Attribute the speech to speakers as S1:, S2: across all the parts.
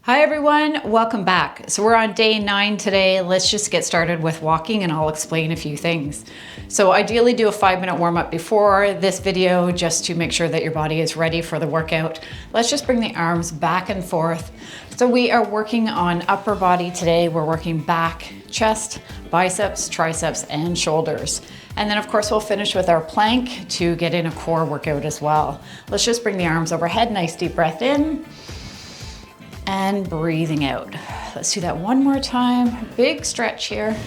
S1: Hi everyone, welcome back. So we're on day 9 today. Let's just get started with walking and I'll explain a few things. So ideally do a 5-minute warm up before this video just to make sure that your body is ready for the workout. Let's just bring the arms back and forth. So we are working on upper body today. We're working back, chest, biceps, triceps, and shoulders. And then of course we'll finish with our plank to get in a core workout as well. Let's just bring the arms overhead, nice deep breath in. And breathing out. Let's do that one more time. Big stretch here.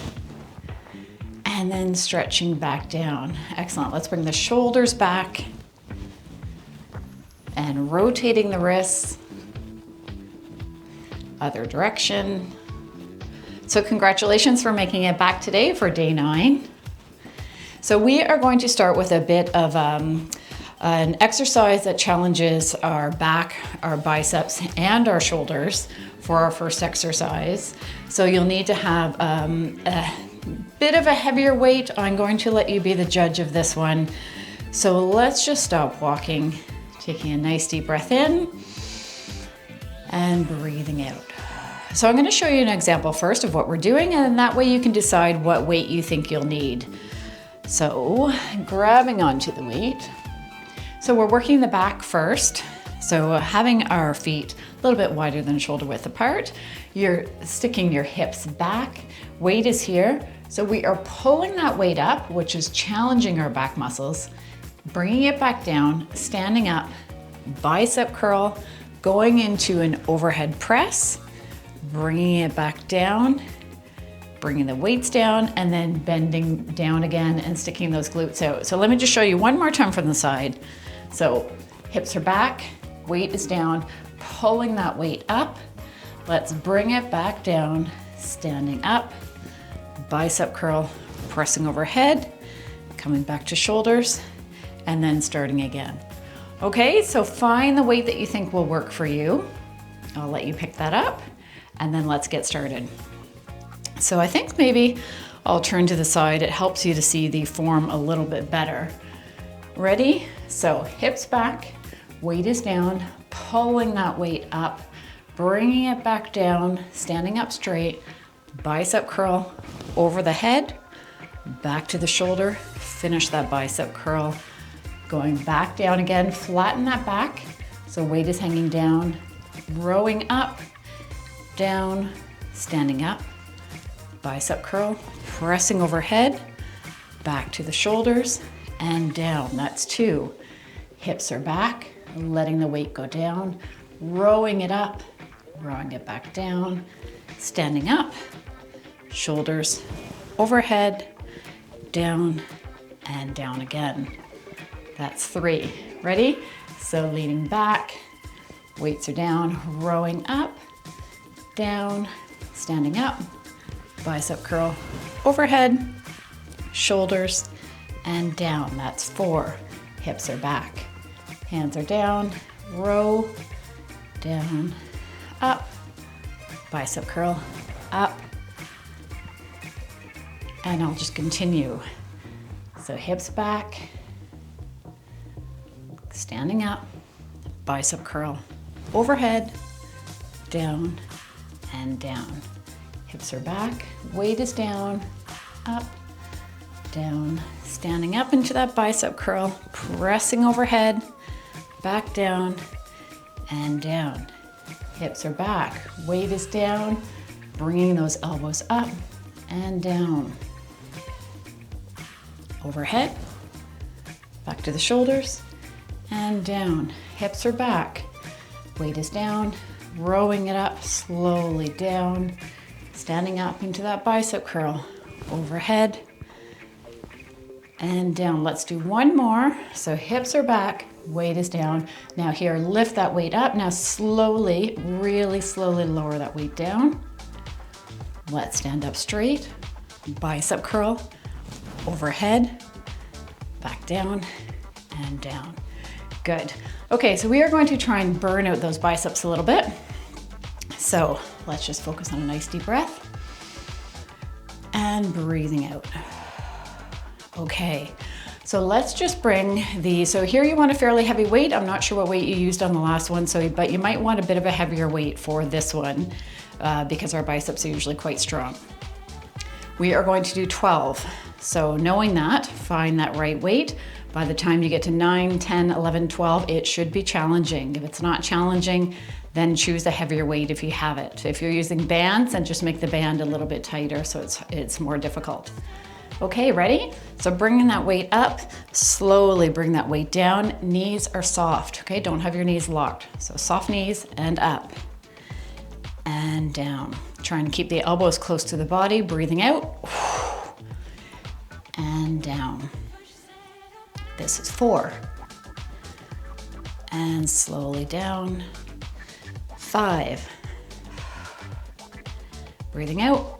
S1: And then stretching back down. Excellent. Let's bring the shoulders back and rotating the wrists. Other direction. So congratulations for making it back today for day 9. So we are going to start with a bit of an exercise that challenges our back, our biceps, and our shoulders for our first exercise. So you'll need to have a bit of a heavier weight. I'm going to let you be the judge of this one. So let's just stop walking, taking a nice deep breath in and breathing out. So I'm going to show you an example first of what we're doing, and that way you can decide what weight you think you'll need. So grabbing onto the weight. So we're working the back first. So having our feet a little bit wider than shoulder width apart. You're sticking your hips back. Weight is here. So we are pulling that weight up, which is challenging our back muscles, bringing it back down, standing up, bicep curl, going into an overhead press, bringing it back down, bringing the weights down, and then bending down again and sticking those glutes out. So let me just show you one more time from the side. So hips are back, weight is down, pulling that weight up. Let's bring it back down, standing up, bicep curl, pressing overhead, coming back to shoulders, and then starting again. Okay, so find the weight that you think will work for you. I'll let you pick that up, and then let's get started. So I think maybe I'll turn to the side. It helps you to see the form a little bit better. Ready? So hips back, weight is down, pulling that weight up, bringing it back down, standing up straight, bicep curl over the head, back to the shoulder, finish that bicep curl, going back down again, flatten that back, so weight is hanging down, rowing up, down, standing up, bicep curl, pressing overhead, back to the shoulders, and down. That's 2. Hips are back, letting the weight go down, rowing it up, rowing it back down, standing up, shoulders overhead, down, and down again. That's 3. Ready? So leaning back, weights are down, rowing up, down, standing up, bicep curl, overhead, shoulders, and down. That's 4. Hips are back. Hands are down, row, down, up, bicep curl, up, and I'll just continue. So hips back, standing up, bicep curl, overhead, down, and down. Hips are back, weight is down, up, down, standing up into that bicep curl, pressing overhead, back down, and down. Hips are back, weight is down, bringing those elbows up and down. Overhead, back to the shoulders, and down. Hips are back, weight is down, rowing it up slowly down, standing up into that bicep curl, overhead, and down. Let's do one more. So hips are back, weight is down. Now here, lift that weight up. Now slowly, really slowly lower that weight down. Let's stand up straight, bicep curl, overhead, back down, and down. Good. Okay, so we are going to try and burn out those biceps a little bit. So let's just focus on a nice deep breath and breathing out. Okay, So let's just bring so here you want a fairly heavy weight. I'm not sure what weight you used on the last one, but you might want a bit of a heavier weight for this one because our biceps are usually quite strong. We are going to do 12. So knowing that, find that right weight. By the time you get to 9, 10, 11, 12, it should be challenging. If it's not challenging, then choose a heavier weight if you have it. If you're using bands, then just make the band a little bit tighter so it's more difficult. Okay, ready? So bringing that weight up, slowly bring that weight down. Knees are soft, okay? Don't have your knees locked. So soft knees and up and down. Trying to keep the elbows close to the body, breathing out and down. This is 4. And slowly down. 5. Breathing out.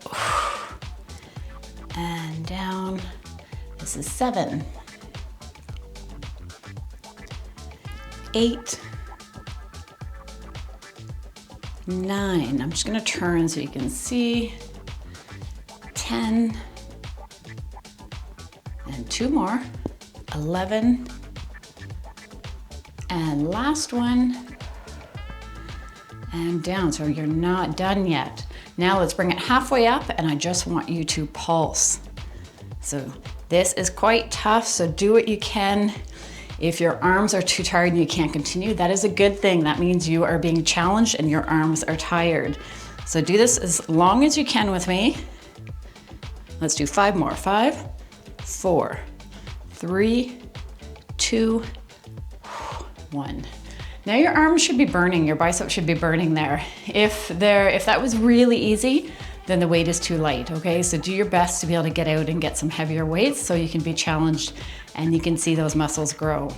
S1: And down. This is 7. 8. 9. I'm just going to turn so you can see. 10. And 2 more. 11. And last one. And down, so you're not done yet. Now let's bring it halfway up and I just want you to pulse. So this is quite tough, so do what you can. If your arms are too tired and you can't continue, that is a good thing. That means you are being challenged and your arms are tired. So do this as long as you can with me. Let's do 5 more. 5, 4, 3, 2, 1. Now your arms should be burning, your biceps should be burning there. If that was really easy, then the weight is too light, okay? So do your best to be able to get out and get some heavier weights so you can be challenged and you can see those muscles grow.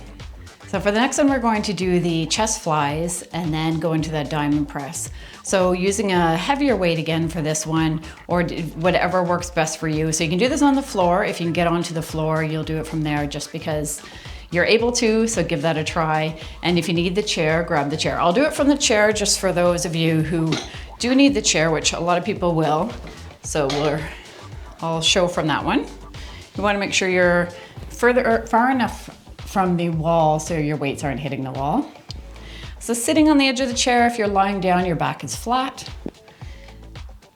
S1: So for the next one, we're going to do the chest flies and then go into that diamond press. So using a heavier weight again for this one, or whatever works best for you. So you can do this on the floor. If you can get onto the floor, you'll do it from there just because you're able to, so give that a try. And if you need the chair, grab the chair. I'll do it from the chair just for those of you who do need the chair, which a lot of people will. So I'll show from that one. You want to make sure you're far enough from the wall so your weights aren't hitting the wall. So sitting on the edge of the chair, if you're lying down, your back is flat.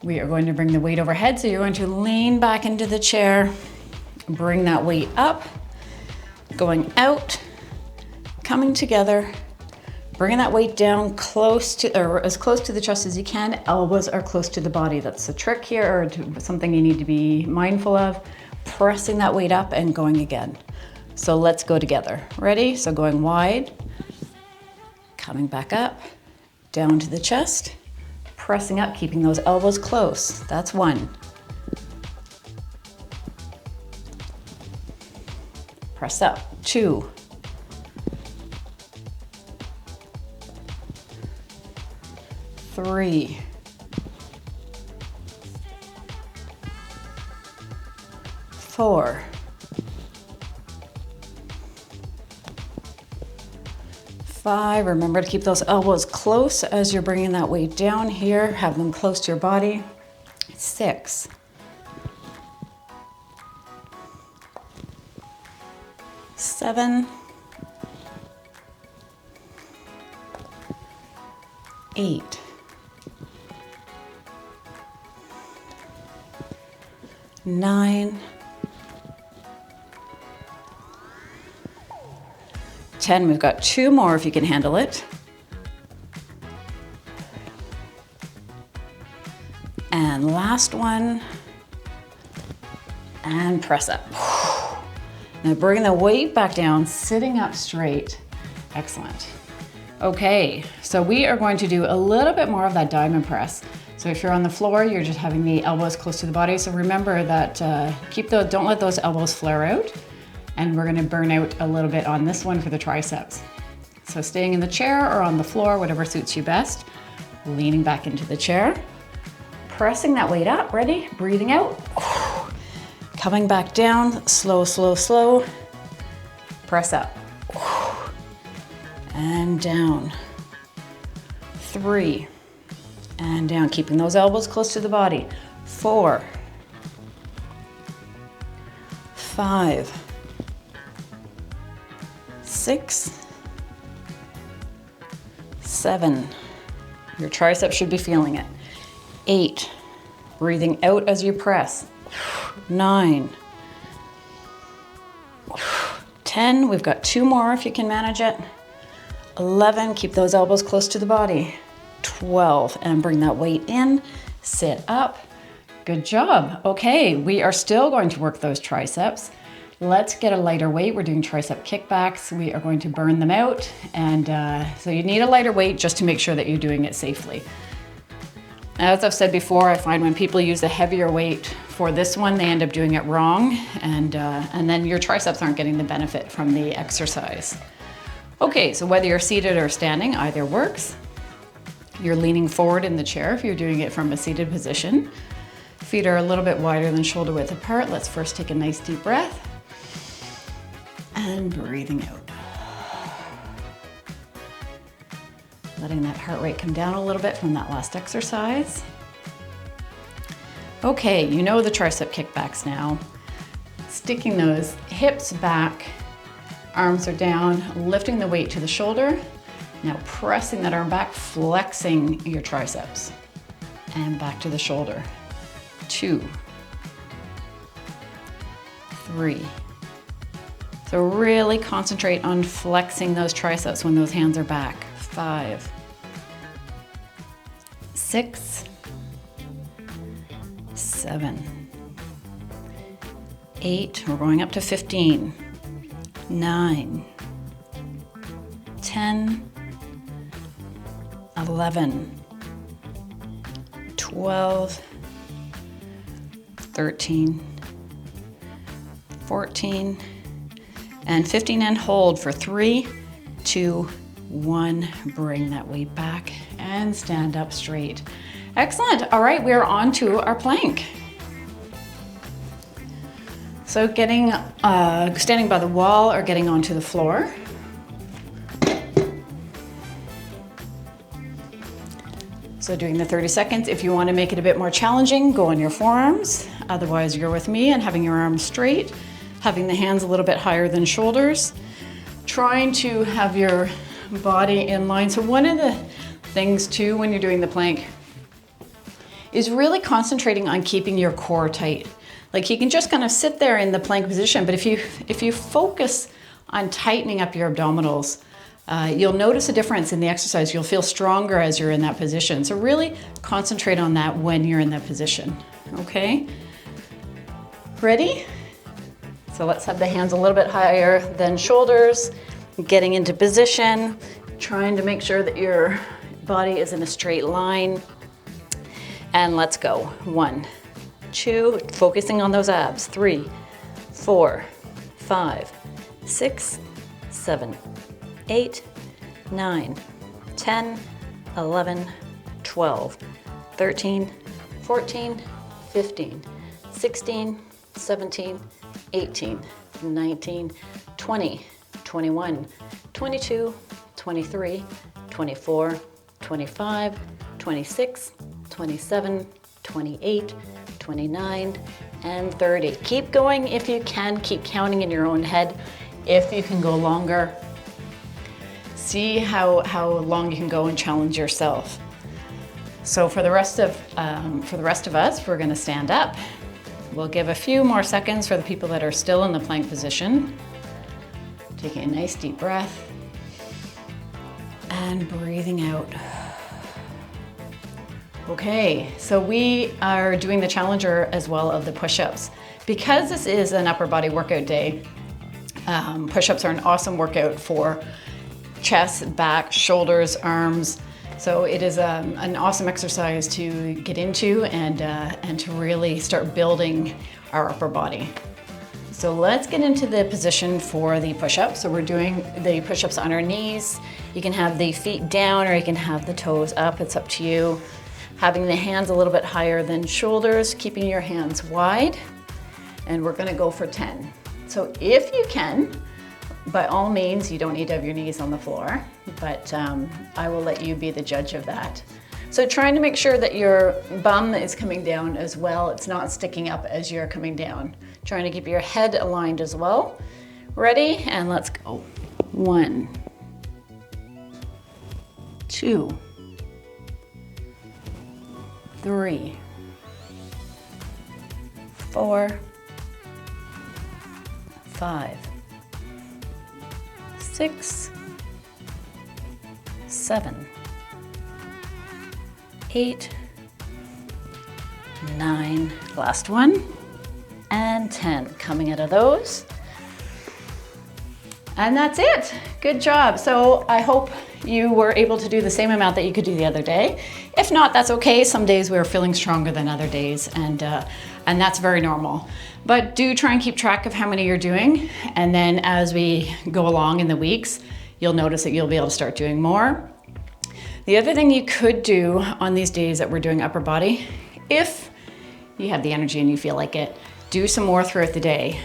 S1: We are going to bring the weight overhead, so you're going to lean back into the chair, bring that weight up, going out, coming together, bringing that weight down close to, or as close to the chest as you can. Elbows are close to the body. That's the trick here, or something you need to be mindful of. Pressing that weight up and going again. So let's go together. Ready? So going wide, coming back up, down to the chest, pressing up, keeping those elbows close. That's 1. Press up. 2. 3. 4. 5. Remember to keep those elbows close as you're bringing that weight down here. Have them close to your body. 6. 7. 8. 9. 10. We've got 2 more if you can handle it. And last one. And press up. Now bring the weight back down, sitting up straight. Excellent. Okay, so we are going to do a little bit more of that diamond press. So if you're on the floor, you're just having the elbows close to the body. So remember that don't let those elbows flare out. And we're gonna burn out a little bit on this one for the triceps. So staying in the chair or on the floor, whatever suits you best. Leaning back into the chair, pressing that weight up, ready? Breathing out. Coming back down, slow, slow, slow. Press up. And down. 3. And down, keeping those elbows close to the body. 4. 5. 6, 7. Your triceps should be feeling it. 8. Breathing out as you press. 9. 10. We've got 2 more if you can manage it. 11. Keep those elbows close to the body. 12. And bring that weight in. Sit up. Good job. Okay, we are still going to work those triceps. Let's get a lighter weight. We're doing tricep kickbacks. We are going to burn them out. And so you need a lighter weight just to make sure that you're doing it safely. As I've said before, I find when people use a heavier weight for this one, they end up doing it wrong. And then your triceps aren't getting the benefit from the exercise. Okay, so whether you're seated or standing, either works. You're leaning forward in the chair if you're doing it from a seated position. Feet are a little bit wider than shoulder width apart. Let's first take a nice deep breath. And breathing out. Letting that heart rate come down a little bit from that last exercise. Okay, you know the tricep kickbacks now. Sticking those hips back, arms are down, lifting the weight to the shoulder. Now pressing that arm back, flexing your triceps. And back to the shoulder. 2, 3. So really concentrate on flexing those triceps when those hands are back. 5, 6, 7, 8. We're going up to 15. 9, 10, 11, 12, 13, 14, and 15, and hold for 3, 2, 1. Bring that weight back and stand up straight. Excellent. All right, we're on to our plank. So standing by the wall or getting onto the floor. So doing the 30 seconds. If you want to make it a bit more challenging, go on your forearms. Otherwise, you're with me and having your arms straight, having the hands a little bit higher than shoulders, trying to have your body in line. So one of the things too when you're doing the plank is really concentrating on keeping your core tight. Like you can just kind of sit there in the plank position, but if you focus on tightening up your abdominals, you'll notice a difference in the exercise. You'll feel stronger as you're in that position. So really concentrate on that when you're in that position, okay? Ready? So let's have the hands a little bit higher than shoulders, getting into position, trying to make sure that your body is in a straight line. And let's go. 1, 2, focusing on those abs. 3, 4, 5, 6, 7, 8, 9, 10, 11, 12, 13, 14, 15, 16, 17, 18, 19, 20, 21, 22, 23, 24, 25, 26, 27, 28, 29, and 30. Keep going if you can. Keep counting in your own head. If you can go longer, see how long you can go and challenge yourself. So for the rest of us, we're going to stand up. We'll give a few more seconds for the people that are still in the plank position. Taking a nice deep breath and breathing out. Okay, so we are doing the challenger as well of the push-ups. Because this is an upper body workout day, push-ups are an awesome workout for chest, back, shoulders, arms. So it is an awesome exercise to get into and to really start building our upper body. So let's get into the position for the push-ups. So we're doing the push-ups on our knees. You can have the feet down or you can have the toes up, it's up to you. Having the hands a little bit higher than shoulders, keeping your hands wide. And we're gonna go for 10. So if you can, by all means, you don't need to have your knees on the floor, but I will let you be the judge of that. So trying to make sure that your bum is coming down as well. It's not sticking up as you're coming down. Trying to keep your head aligned as well. Ready? And let's go. 1, 2, 3, 4, 5, 6, 7, 8, 9, last one, and 10. Coming out of those. And that's it. Good job. So I hope you were able to do the same amount that you could do the other day. If not, that's okay. Some days we're feeling stronger than other days, and that's very normal. But do try and keep track of how many you're doing. And then as we go along in the weeks, you'll notice that you'll be able to start doing more. The other thing you could do on these days that we're doing upper body, if you have the energy and you feel like it, do some more throughout the day.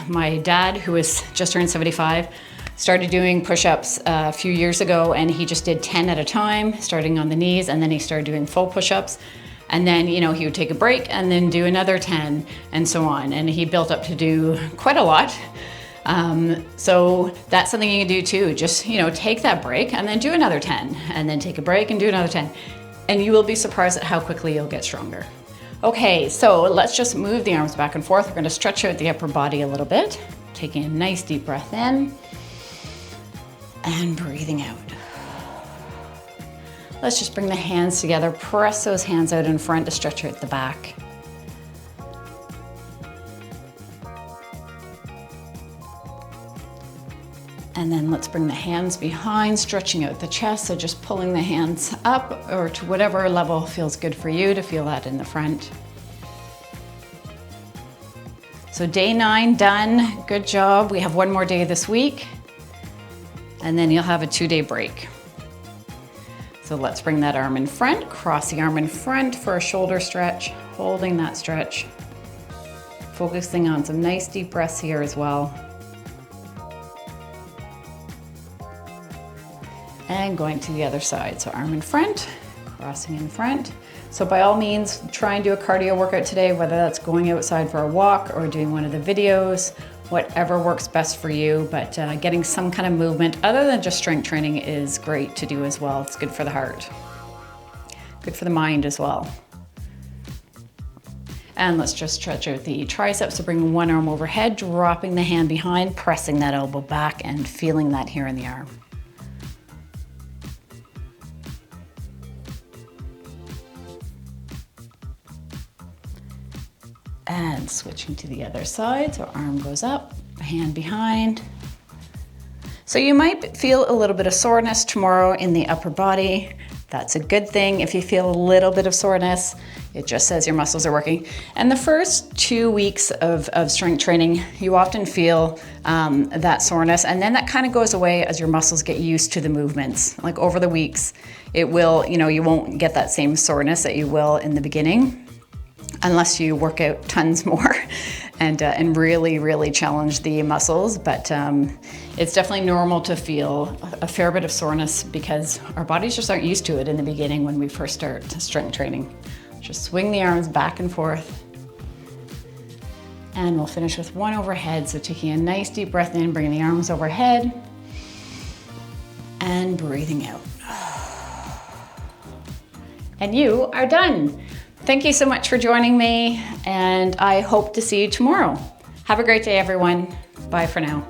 S1: My dad, who is just turned 75, started doing push-ups a few years ago, and he just did 10 at a time, starting on the knees, and then he started doing full push-ups. And then, he would take a break and then do another 10 and so on. And he built up to do quite a lot. So that's something you can do too. Just, take that break and then do another 10, and then take a break and do another 10. And you will be surprised at how quickly you'll get stronger. Okay, so let's just move the arms back and forth. We're going to stretch out the upper body a little bit, taking a nice deep breath in and breathing out. Let's just bring the hands together, press those hands out in front to stretch out the back. And then let's bring the hands behind, stretching out the chest. So just pulling the hands up or to whatever level feels good for you to feel that in the front. So day 9 done, good job. We have one more day this week, and then you'll have a 2-day break. So let's bring that arm in front, cross the arm in front for a shoulder stretch, holding that stretch. Focusing on some nice deep breaths here as well. And going to the other side. So arm in front, crossing in front. So by all means, try and do a cardio workout today, whether that's going outside for a walk or doing one of the videos, whatever works best for you. But getting some kind of movement other than just strength training is great to do as well. It's good for the heart, good for the mind as well. And let's just stretch out the triceps. So bring one arm overhead, dropping the hand behind, pressing that elbow back and feeling that here in the arm. And switching to the other side, so arm goes up, hand behind. So you might feel a little bit of soreness tomorrow in the upper body. That's a good thing. If you feel a little bit of soreness, it just says your muscles are working. And the first 2 weeks of strength training, you often feel that soreness, and then that kind of goes away as your muscles get used to the movements. Like over the weeks, it will, you won't get that same soreness that you will in the beginning, unless you work out tons more and really, really challenge the muscles. But it's definitely normal to feel a fair bit of soreness because our bodies just aren't used to it in the beginning when we first start strength training. Just swing the arms back and forth. And we'll finish with one overhead. So taking a nice deep breath in, bringing the arms overhead and breathing out. And you are done. Thank you so much for joining me, and I hope to see you tomorrow. Have a great day, everyone. Bye for now.